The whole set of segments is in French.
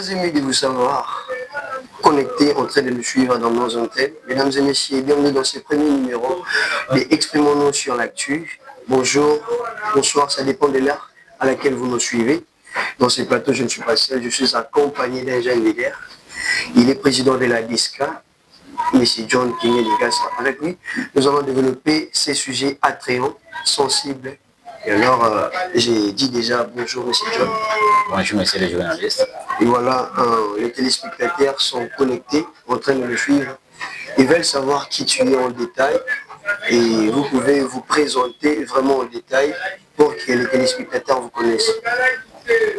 très ému de vous savoir connectés en train de nous suivre dans nos antennes. Mesdames et messieurs, bienvenue dans ce premier numéro de Exprimons-nous sur l'actu. Bonjour, bonsoir, ça dépend de l'heure à laquelle vous nous suivez. Dans ce plateau, je ne suis pas seul, je suis accompagné d'un jeune leader. Il est président de la DISCA, M. John Kingé Nigassa. Avec lui, nous allons développer ces sujets attrayants, sensibles. Et alors, j'ai dit déjà bonjour, M. John. Bonjour, monsieur le journaliste. Et voilà, les téléspectateurs sont connectés, en train de le suivre. Ils veulent savoir qui tu es en détail. Et vous pouvez vous présenter vraiment en détail pour que les téléspectateurs vous connaissent.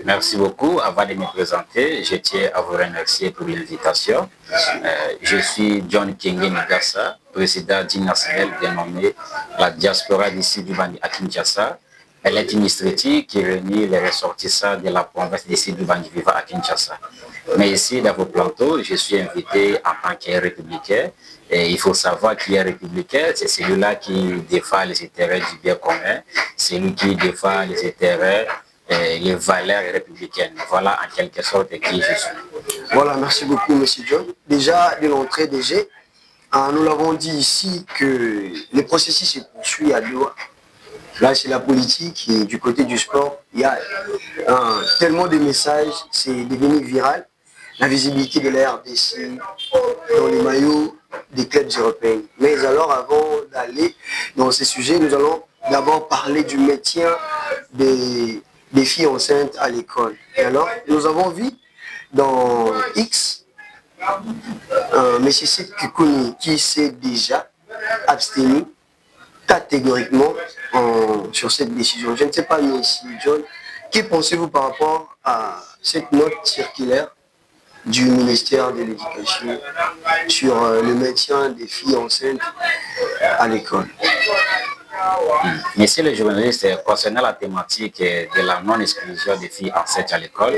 Merci beaucoup. Avant de me présenter, je tiens à vous remercier pour l'invitation. Je suis John Kingé Nigassa, président d'une nationale dénommée la diaspora d'ici du Bandi à Kinshasa. Elle est une structure qui réunit les ressortissants de la province d'ici du Bandi vivant à Kinshasa. Mais ici, dans vos plateaux, je suis invité en tant que républicain. Et il faut savoir qu'il est républicain, c'est celui-là qui défend les intérêts du bien commun, celui qui défend les intérêts les valeurs républicaines. Voilà en quelque sorte qui je suis. Voilà, merci beaucoup, M. John. Déjà, de l'entrée des jets, nous l'avons dit ici que le processus se poursuit à Doha. Là, c'est la politique et du côté du sport, il y a tellement de messages, c'est devenu viral. La visibilité de la RDC dans les maillots des clubs européens. Mais alors, avant d'aller dans ces sujets, nous allons d'abord parler du maintien des filles enceintes à l'école. Et alors, nous avons vu dans X, M. Seth Kukuni qui s'est déjà abstenu catégoriquement sur cette décision. Je ne sais pas, M. John, que pensez-vous par rapport à cette note circulaire du ministère de l'Éducation sur le maintien des filles enceintes à l'école? Monsieur le journaliste, concernant la thématique de la non-exclusion des filles enceintes à l'école,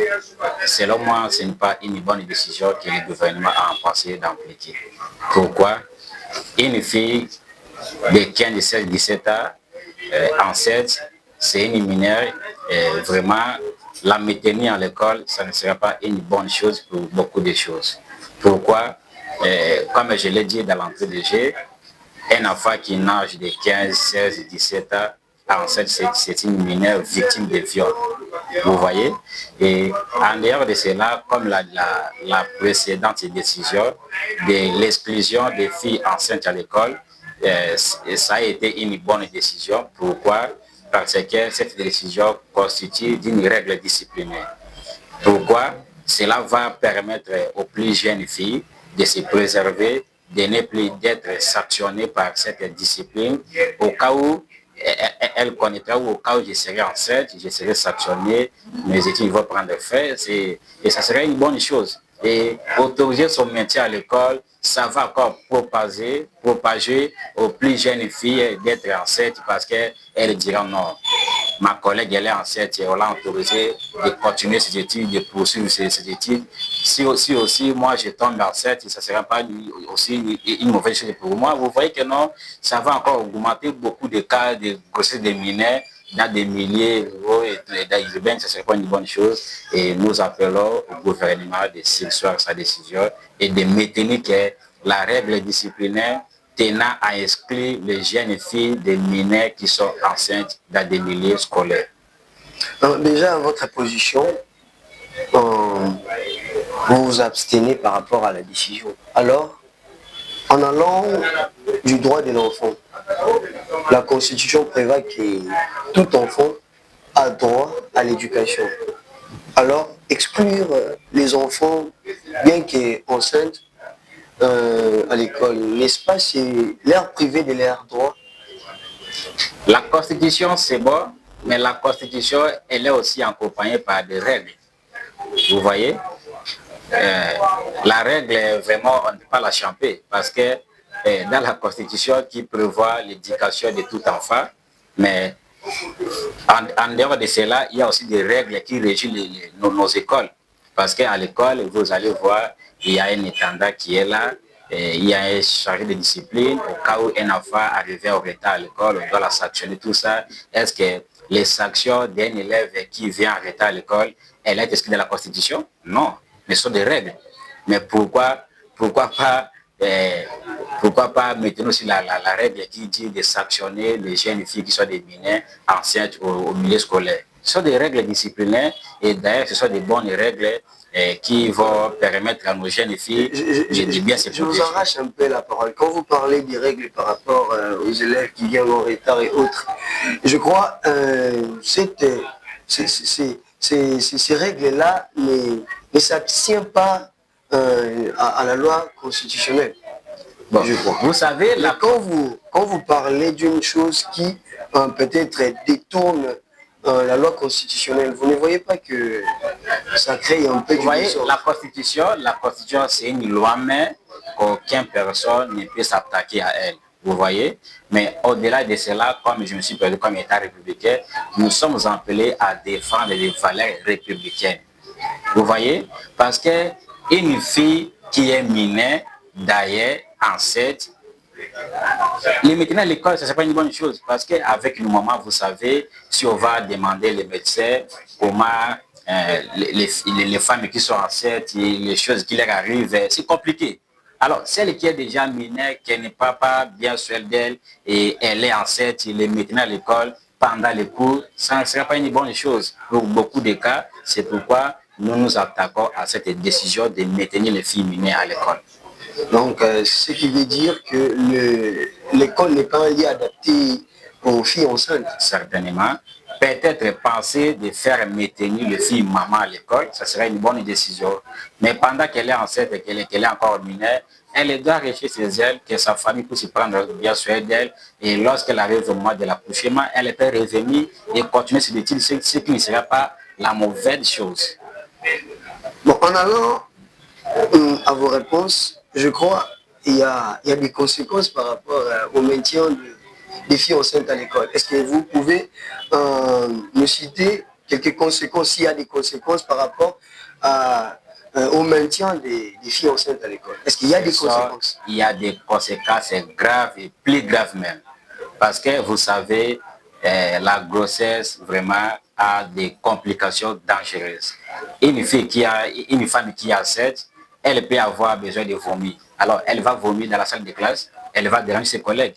selon moi, ce n'est pas une bonne décision que le gouvernement a pensé d'appliquer. Pourquoi? Une fille de 15, 16, 17 ans enceinte, c'est une mineure, vraiment, la maintenir à l'école, ça ne sera pas une bonne chose pour beaucoup de choses. Pourquoi? Comme je l'ai dit dans l'entrée de jeu, un enfant qui nage de 15, 16, 17 ans, enceinte, c'est une mineure victime de viol. Vous voyez? Et en dehors de cela, comme la précédente décision de l'exclusion des filles enceintes à l'école, ça a été une bonne décision. Pourquoi? Parce que cette décision constitue d'une règle disciplinaire. Pourquoi? Cela va permettre aux plus jeunes filles de se préserver, de ne plus d'être sanctionnées par cette discipline. Au cas où elle connaîtra, ou au cas où je serai enceinte, je serai sanctionné, mes études vont prendre fin, et ça serait une bonne chose. Et autoriser son maintien à l'école, ça va encore propager aux plus jeunes filles d'être enceintes parce qu'elles diront non. Ma collègue, elle est enceinte et on l'a autorisé de continuer ses études, de poursuivre ses études. Si aussi moi je tombe enceinte, ça ne sera pas aussi une mauvaise chose pour moi. Vous voyez que non, ça va encore augmenter beaucoup de cas de grossesse de mineurs dans des milliers ruraux et dans urbains, ce ne serait pas une bonne chose. Et nous appelons au gouvernement de s'asseoir sa décision et de maintenir que la règle disciplinaire tenant à exclure les jeunes filles des mineurs qui sont enceintes dans des milieux scolaires. Alors, déjà, votre position, vous vous abstenez par rapport à la décision. Alors, en allant du droit de l'enfant, la Constitution prévoit que tout enfant a droit à l'éducation. Alors, exclure les enfants, bien qu'enceintes, à l'école, n'est-ce pas, c'est l'air privé de leur droit? La Constitution, c'est bon, mais la Constitution, elle est aussi accompagnée par des règles. Vous voyez? La règle, vraiment, on ne peut pas la champer parce que dans la Constitution qui prévoit l'éducation de tout enfant, mais en dehors de cela, il y a aussi des règles qui régissent nos écoles. Parce qu'à l'école, vous allez voir, il y a un intendant qui est là, il y a un chargé de discipline. Au cas où un enfant arrivé en retard à l'école, on doit la sanctionner, tout ça. Est-ce que les sanctions d'un élève qui vient en retard à l'école, elle est inscrite dans la Constitution? Non. mais ce sont des règles. Mais pourquoi pas maintenir aussi la règle qui dit de sanctionner les jeunes filles qui sont des mineurs enceintes au milieu scolaire. Ce sont des règles disciplinaires et d'ailleurs ce sont des bonnes règles qui vont permettre à nos jeunes filles de bien se protéger. Je vous arrache un peu la parole. Quand vous parlez des règles par rapport aux élèves qui viennent en retard et autres, je crois ces règles-là ne s'abstiennent pas à la loi constitutionnelle. Bon, vous savez, quand vous parlez d'une chose qui peut-être détourne la loi constitutionnelle, vous ne voyez pas que ça crée un peu vous voyez, la Constitution, c'est une loi, mais aucune personne ne peut s'attaquer à elle. Vous voyez? Mais au-delà de cela, comme je me suis perdu comme État républicain, nous sommes appelés à défendre les valeurs républicaines. Vous voyez? Parce que une fille qui est mineure, d'ailleurs, enceinte, les maintenant à l'école, ce n'est pas une bonne chose. Parce qu'avec une maman, vous savez, si on va demander les médecins comment les femmes qui sont enceintes, les choses qui leur arrivent, c'est compliqué. Alors, celle qui est déjà mineure, qui n'est pas bien sûre d'elle, et elle est enceinte, il est maintenant à l'école, pendant les cours, ça ne sera pas une bonne chose. Pour beaucoup de cas, c'est pourquoi nous nous attaquons à cette décision de maintenir les filles mineures à l'école. Donc, ce qui veut dire que l'école n'est pas un lieu adapté aux filles enceintes. Certainement. Peut-être penser de faire maintenir les filles maman à l'école, ça serait une bonne décision. Mais pendant qu'elle est enceinte et qu'elle est encore mineure, elle doit rester chez elle, que sa famille puisse prendre bien soin d'elle. Et lorsqu'elle arrive au mois de l'accouchement, elle peut revenir et continuer ses études, ce qui ne sera pas la mauvaise chose. Bon, en allant à vos réponses, je crois qu'il y a des conséquences par rapport au maintien des filles enceintes à l'école. Est-ce que vous pouvez me citer quelques conséquences, s'il y a des conséquences par rapport au maintien des filles enceintes à l'école? Est-ce qu'il y a des conséquences? Il y a des conséquences graves et plus graves même. Parce que vous savez, la grossesse vraiment a des complications dangereuses. Une femme qui a 7, elle peut avoir besoin de vomir. Alors, elle va vomir dans la salle de classe, elle va déranger ses collègues.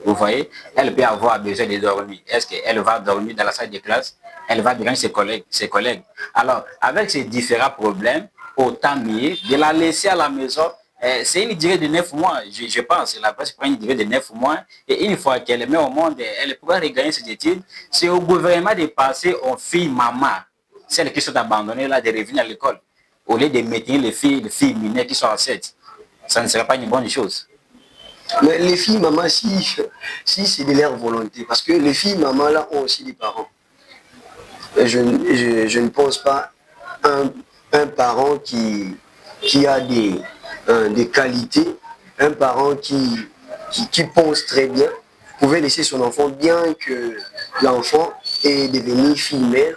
Vous voyez, elle peut avoir besoin de dormir. Est-ce qu'elle va dormir dans la salle de classe? Elle va déranger ses collègues. Alors, avec ces différents problèmes, autant mieux de la laisser à la maison. C'est une durée de 9 mois, je pense. La presse prend une durée de 9 mois. Et une fois qu'elle met au monde, elle pourra regagner ses études. C'est au gouvernement de passer aux filles maman, celles qui sont abandonnées là, de revenir à l'école. Au lieu de maintenir les filles mineures qui sont enceintes. Ça ne serait pas une bonne chose. Mais les filles maman, si c'est de leur volonté, parce que les filles maman là ont aussi des parents. Je ne pense pas un parent qui a des qualités, un parent qui pense très bien, pouvait laisser son enfant, bien que l'enfant est devenu fille-mère,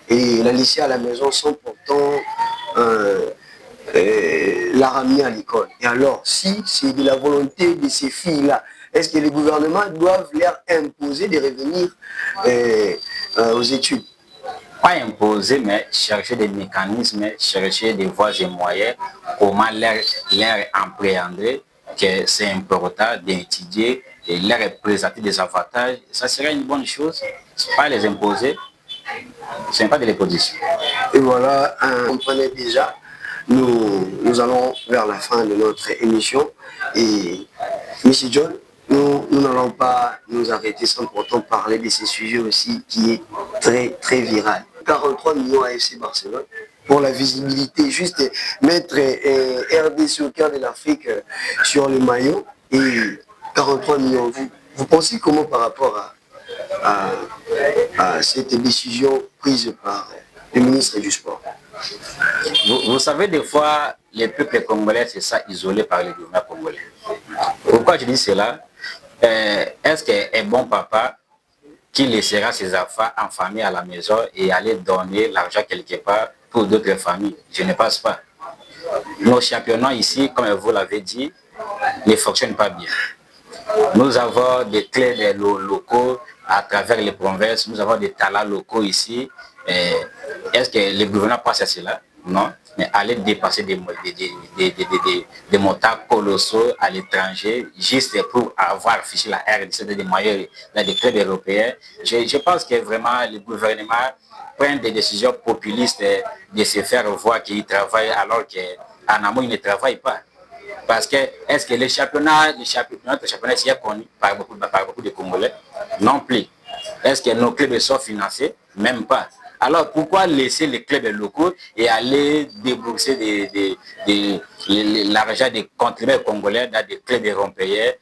et la laisser à la maison sans pourtant la ramener à l'école. Et alors, si c'est de la volonté de ces filles-là, est-ce que les gouvernements doivent leur imposer de revenir aux études? Pas imposer, mais chercher des mécanismes, chercher des voies et moyens, comment leur appréhender que c'est important d'étudier et leur présenter des avantages. Ça serait une bonne chose, pas les imposer, ce n'est pas de l'imposition. Et voilà, on comprenait déjà, nous allons vers la fin de notre émission. Et M. John, nous n'allons pas nous arrêter sans pourtant parler de ce sujet aussi qui est très, très viral. 43 millions à FC Barcelone pour la visibilité, juste mettre RDC au cœur de l'Afrique sur le maillot et 43 millions. Vous pensez comment par rapport à cette décision prise par le ministre du Sport? Vous savez, des fois, les peuples congolais, c'est ça, isolé par le gouvernement congolais. Pourquoi je dis cela? Est-ce qu'un bon papa qui laissera ses enfants en famille à la maison et aller donner l'argent quelque part pour d'autres familles? Je ne pense pas. Nos championnats ici, comme vous l'avez dit, ne fonctionnent pas bien. Nous avons des clés locaux à travers les provinces, nous avons des talents locaux ici. Est-ce que le gouvernement pense à cela? Non. mais aller dépasser des montants colossaux à l'étranger, juste pour avoir affiché la RDC des meilleurs dans des clubs européens. Je pense que vraiment le gouvernement prend des décisions populistes de se faire voir qu'il travaille alors qu'en amont, il ne travaille pas. Parce que, est-ce que notre championnat est connu par beaucoup de Congolais? Non plus. Est-ce que nos clubs sont financés? Même pas. Alors pourquoi laisser les clubs locaux et aller débourser l'argent des contribuables congolais dans des clubs européens?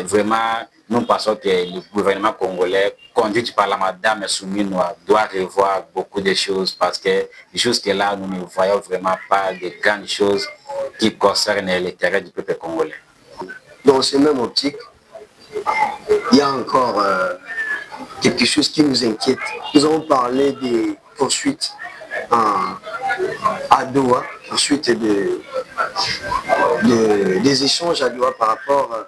Vraiment, nous pensons que le gouvernement congolais, conduit par la madame Souminoa, doit revoir beaucoup de choses parce que jusque-là, nous ne voyons vraiment pas de grandes choses qui concernent l'intérêt du peuple congolais. Dans ces mêmes optiques, il y a encore quelque chose qui nous inquiète. Nous avons parlé des poursuites à Doha, ensuite des échanges à Doha par rapport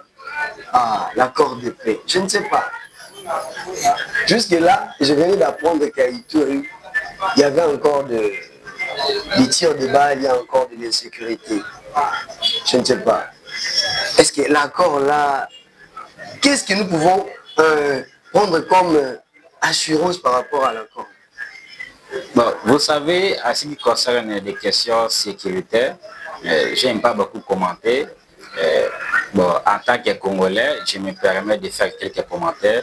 à l'accord de paix. Je ne sais pas. Jusque-là, je venais d'apprendre qu'à Ituri, il y avait encore des tirs de balles, il y a encore de l'insécurité. Je ne sais pas. Est-ce que l'accord là, qu'est-ce que nous pouvons prendre comme assurance par rapport à l'accord? Bon, vous savez, à ce qui concerne des questions sécuritaires, je n'aime pas beaucoup commenter. Bon, en tant que Congolais, je me permets de faire quelques commentaires.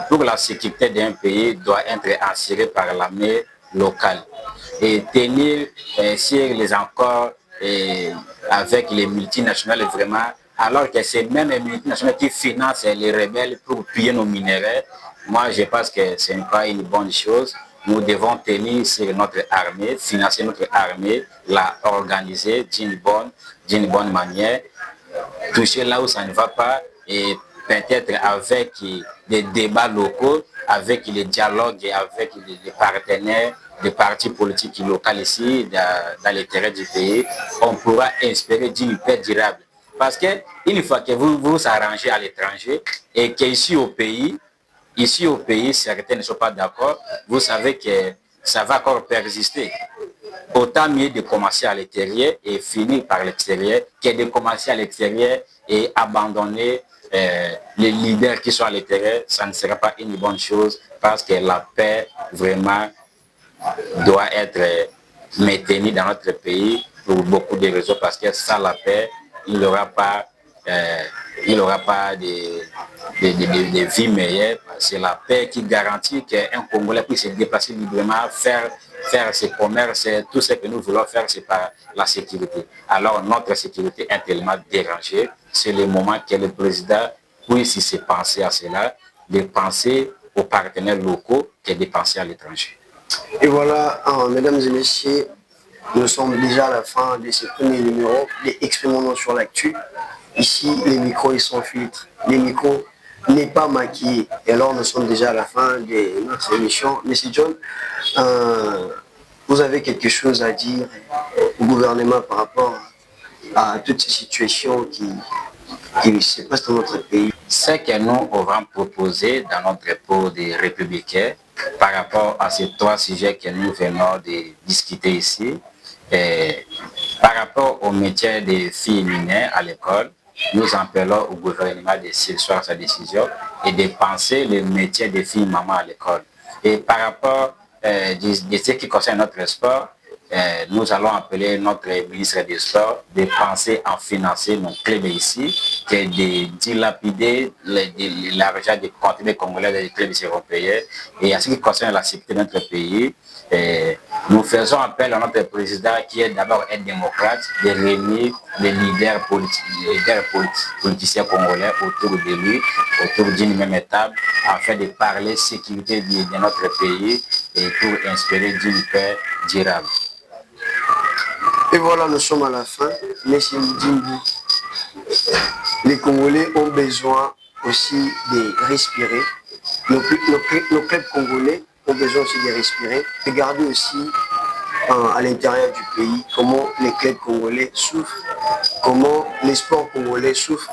Pour la sécurité d'un pays doit être assurée par l'armée locale et tenir sur les accords avec les multinationales vraiment, alors que c'est même les multinationales qui financent les rebelles pour piller nos minéraux. Moi, je pense que ce n'est pas une bonne chose. Nous devons tenir sur notre armée, financer notre armée, la organiser d'une bonne manière, toucher là où ça ne va pas et peut-être avec des débats locaux, avec les dialogues et avec les partenaires des partis politiques locaux ici, dans l'intérêt du pays, on pourra espérer d'une paix durable. Parce que une fois que vous vous arrangez à l'étranger et qu'ici au pays, certains ne sont pas d'accord, vous savez que ça va encore persister. Autant mieux de commencer à l'intérieur et finir par l'extérieur que de commencer à l'extérieur et abandonner les leaders qui sont à l'intérieur. Ça ne sera pas une bonne chose parce que la paix vraiment doit être maintenue dans notre pays pour beaucoup de raisons parce que sans la paix, il n'y aura pas de vie meilleure. C'est la paix qui garantit qu'un Congolais puisse se déplacer librement, faire ses commerces, tout ce que nous voulons faire, c'est par la sécurité. Alors notre sécurité est tellement dérangée, c'est le moment que le président puisse se penser à cela, de penser aux partenaires locaux que de penser à l'étranger. Et voilà, mesdames et messieurs, nous sommes déjà à la fin de ce premier numéro d'Exprimons-nous sur l'actu. Ici, les micros, ils sont filtres. Les micros n'est pas maquillés. Et alors, nous sommes déjà à la fin de notre émission. Monsieur John, vous avez quelque chose à dire au gouvernement par rapport à toutes ces situations qui se passent dans notre pays? Ce que nous avons proposé dans notre pot de républicains par rapport à ces trois sujets que nous venons de discuter ici, par rapport au métier des filles mineures à l'école, nous appelons au gouvernement de surseoir sa décision et de penser le métier des filles maman à l'école. Et par rapport de ce qui concerne notre sport, nous allons appeler notre ministre des Sports de penser en financer nos clubs ici, que de dilapider l'argent des contributeurs congolais des clubs européens. Et en ce qui concerne la sécurité de notre pays, nous faisons appel à notre président qui est d'abord un démocrate de réunir les leaders politiciens congolais autour de lui, autour d'une même table, afin de parler sécurité de notre pays et pour inspirer d'une paix durable. Et voilà, nous sommes à la fin. Monsieur Mdimbi, les Congolais ont besoin aussi de respirer. Nos clubs congolais ont besoin aussi de respirer. Regardez aussi à l'intérieur du pays comment les clubs congolais souffrent, comment les sports congolais souffrent.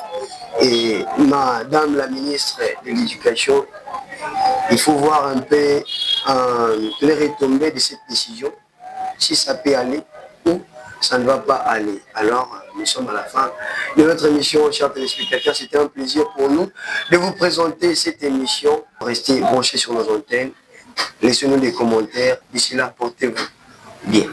Et Madame la ministre de l'Éducation, il faut voir un peu les retombées de cette décision, si ça peut aller, ou ça ne va pas aller. Alors, nous sommes à la fin de notre émission, chers téléspectateurs. C'était un plaisir pour nous de vous présenter cette émission. Restez branchés sur nos antennes. Laissez-nous des commentaires. D'ici là, portez-vous bien.